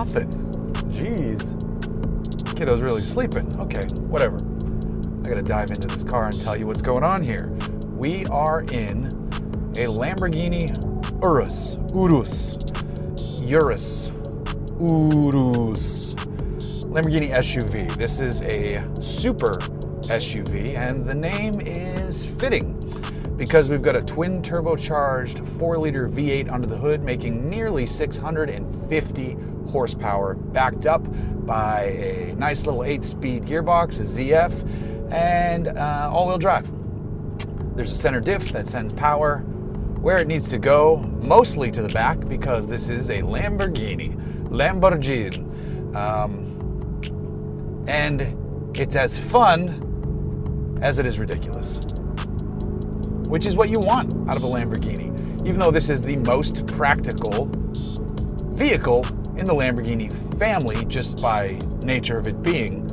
nothing. Jeez. Kiddo's really sleeping. Okay, whatever. I gotta dive into this car and tell you what's going on here. We are in a Lamborghini Urus. Lamborghini SUV. This is a super SUV, and the name is fitting because we've got a twin turbocharged 4-liter V8 under the hood, making nearly 650 horsepower, backed up by a nice little 8-speed gearbox, a ZF, and all-wheel drive. There's a center diff that sends power where it needs to go, mostly to the back, because this is a Lamborghini. And it's as fun as it is ridiculous, which is what you want out of a Lamborghini. Even though this is the most practical vehicle in the Lamborghini family, just by nature of it being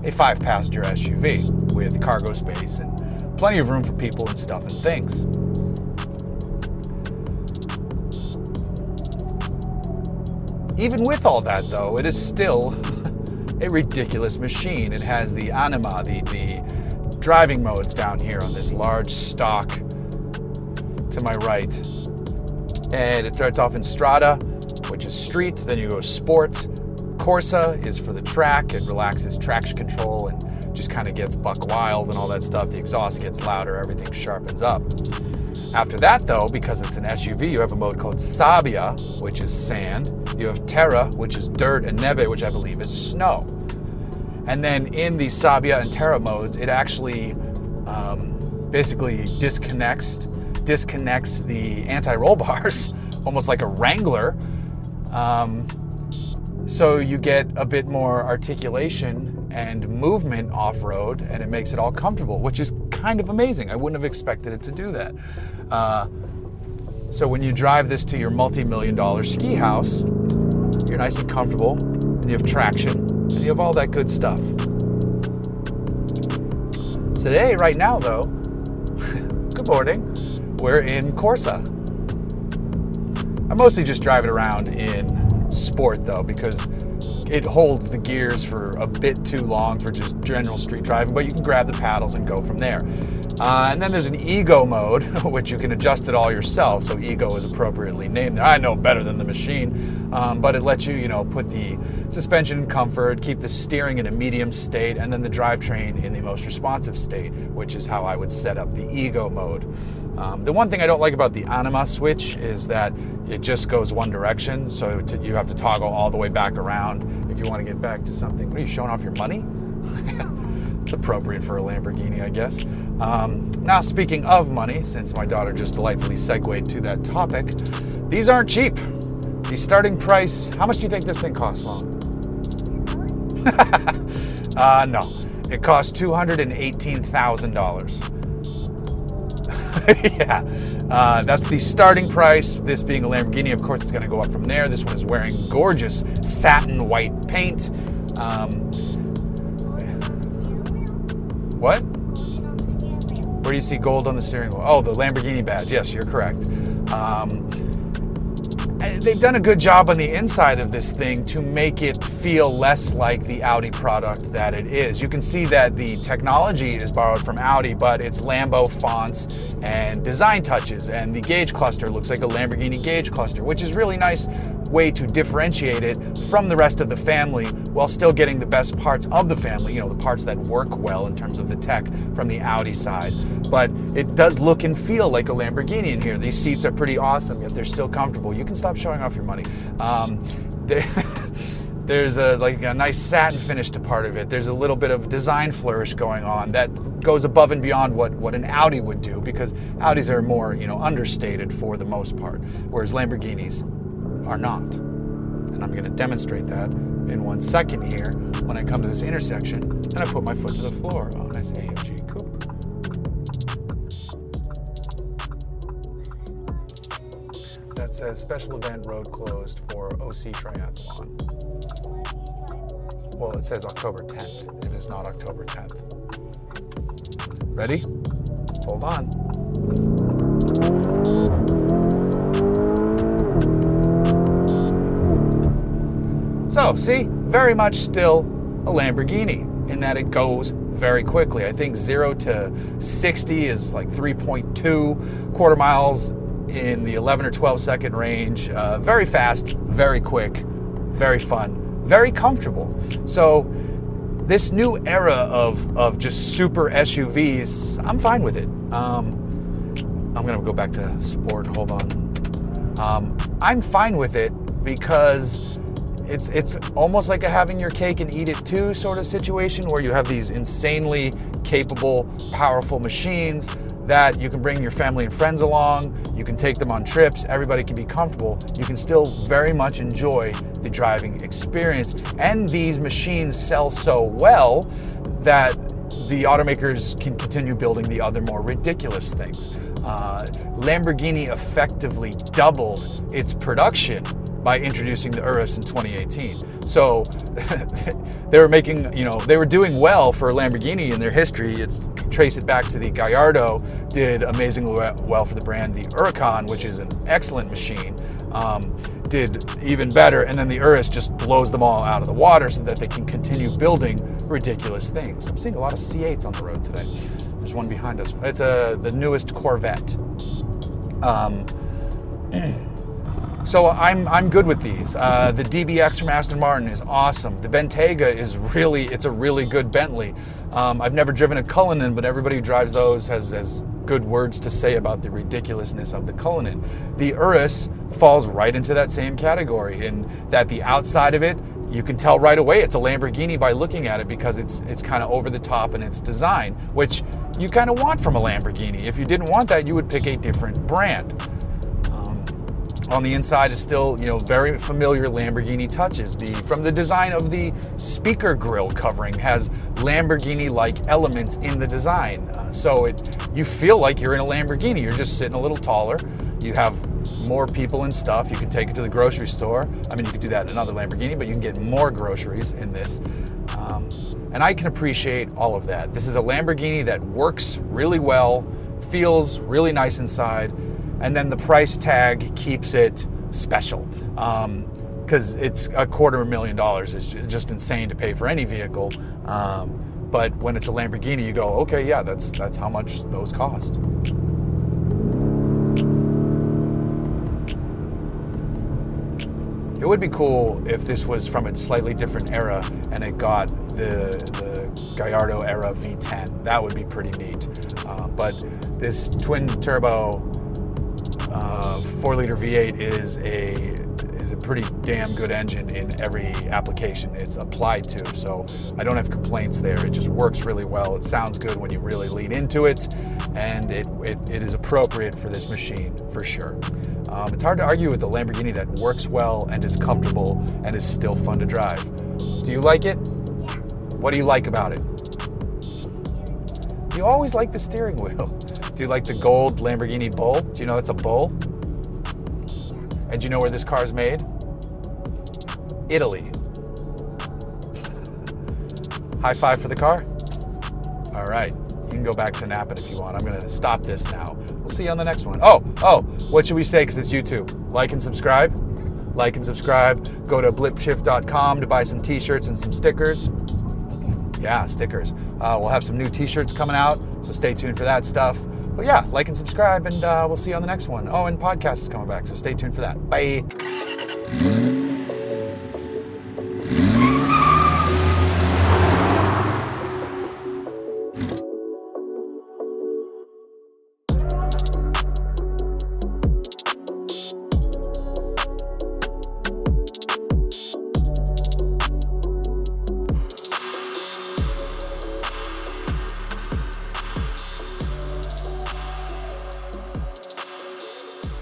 a 5-passenger SUV with cargo space and plenty of room for people and stuff and things. Even with all that, though, it is still a ridiculous machine. It has the anima, the driving modes down here on this large stock to my right. And it starts off in Strada, which is street, then you go Sport. Corsa is for the track. It relaxes traction control and just kind of gets buck wild and all that stuff. The exhaust gets louder, everything sharpens up. After that, though, because it's an SUV, you have a mode called Sabbia, which is sand. You have Terra, which is dirt, and Neve, which I believe is snow. And then in the Sabbia and Terra modes, it actually basically disconnects the anti-roll bars, almost like a Wrangler. So you get a bit more articulation and movement off-road, and it makes it all comfortable, which is kind of amazing. I wouldn't have expected it to do that. So when you drive this to your multi-million-dollar ski house, you're nice and comfortable, and you have traction, and you have all that good stuff. Today, right now, though, good morning, we're in Corsa. I mostly just drive it around in Sport, though, because it holds the gears for a bit too long for just general street driving, but you can grab the paddles and go from there. And then there's an Ego mode, which you can adjust it all yourself, so Ego is appropriately named there. I know better than the machine, but it lets you, put the suspension in comfort, keep the steering in a medium state, and then the drivetrain in the most responsive state, which is how I would set up the Ego mode. The one thing I don't like about the Anima switch is that it just goes one direction, so you have to toggle all the way back around if you want to get back to something. What are you, showing off your money? It's appropriate for a Lamborghini, I guess. Now, speaking of money, since my daughter just delightfully segued to that topic, these aren't cheap. The starting price, how much do you think this thing costs, Long? No, it costs $218,000. Yeah, that's the starting price. This being a Lamborghini, of course, it's going to go up from there. This one is wearing gorgeous satin white paint. What? Where do you see gold on the steering wheel? Oh, the Lamborghini badge. Yes, you're correct. They've done a good job on the inside of this thing to make it feel less like the Audi product that it is. You can see that the technology is borrowed from Audi, but it's Lambo fonts and design touches, and the gauge cluster looks like a Lamborghini gauge cluster, which is really nice way to differentiate it from the rest of the family while still getting the best parts of the family, the parts that work well in terms of the tech from the Audi side. But it does look and feel like a Lamborghini in here. These seats are pretty awesome, yet they're still comfortable. You can stop showing off your money. There's a nice satin finish to part of it. There's a little bit of design flourish going on that goes above and beyond what an Audi would do, because Audis are more, understated for the most part, whereas Lamborghinis are not. And I'm going to demonstrate that in 1 second here when I come to this intersection and I put my foot to the floor. Oh, nice AMG coupe. That says special event road closed for OC Triathlon. Well, it says October 10th. It is not October 10th. Ready? Hold on. So, So, see, very much still a Lamborghini in that it goes very quickly. I think 0 to 60 is like 3.2 quarter miles in the 11 or 12 second range. Very fast, very quick, very fun, very comfortable. So this new era of just super SUVs, I'm fine with it. I'm gonna go back to sport, hold on. I'm fine with it because it's almost like a having your cake and eat it too sort of situation, where you have these insanely capable, powerful machines that you can bring your family and friends along, you can take them on trips, everybody can be comfortable, you can still very much enjoy the driving experience. And these machines sell so well that the automakers can continue building the other more ridiculous things. Lamborghini effectively doubled its production by introducing the Urus in 2018. So they were making, they were doing well for Lamborghini in their history. Trace it back to the Gallardo, did amazingly well for the brand. The Huracan, which is an excellent machine, did even better. And then the Urus just blows them all out of the water so that they can continue building ridiculous things. I'm seeing a lot of C8s on the road today. There's one behind us. It's the newest Corvette. So I'm good with these. The DBX from Aston Martin is awesome. The Bentayga it's a really good Bentley. I've never driven a Cullinan, but everybody who drives those has good words to say about the ridiculousness of the Cullinan. The Urus falls right into that same category in that the outside of it, you can tell right away it's a Lamborghini by looking at it, because it's kind of over the top in its design, which you kind of want from a Lamborghini. If you didn't want that, you would pick a different brand. On the inside is still, very familiar Lamborghini touches. From the design of the speaker grille covering has Lamborghini-like elements in the design. So you feel like you're in a Lamborghini. You're just sitting a little taller. You have more people and stuff. You can take it to the grocery store. I mean, you could do that in another Lamborghini, but you can get more groceries in this. And I can appreciate all of that. This is a Lamborghini that works really well, feels really nice inside, and then the price tag keeps it special, because it's $250,000. It's just insane to pay for any vehicle. But when it's a Lamborghini, you go, okay, yeah, that's how much those cost. It would be cool if this was from a slightly different era and it got the Gallardo era V10. That would be pretty neat. But this twin turbo 4-liter V8 is a pretty damn good engine in every application it's applied to. So I don't have complaints there. It just works really well. It sounds good when you really lean into it, and it is appropriate for this machine for sure. It's hard to argue with a Lamborghini that works well and is comfortable and is still fun to drive. Do you like it? Yeah. What do you like about it? You always like the steering wheel. Do you like the gold Lamborghini Bull? Do you know it's a bull? And do you know where this car is made? Italy. High five for the car. All right. You can go back to napping if you want. I'm going to stop this now. We'll see you on the next one. Oh, what should we say? Because it's YouTube. Like and subscribe. Like and subscribe. Go to blipshift.com to buy some t-shirts and some stickers. Yeah, stickers. We'll have some new t-shirts coming out, so stay tuned for that stuff. But yeah, like and subscribe, and we'll see you on the next one. Oh, and podcast is coming back, so stay tuned for that. Bye.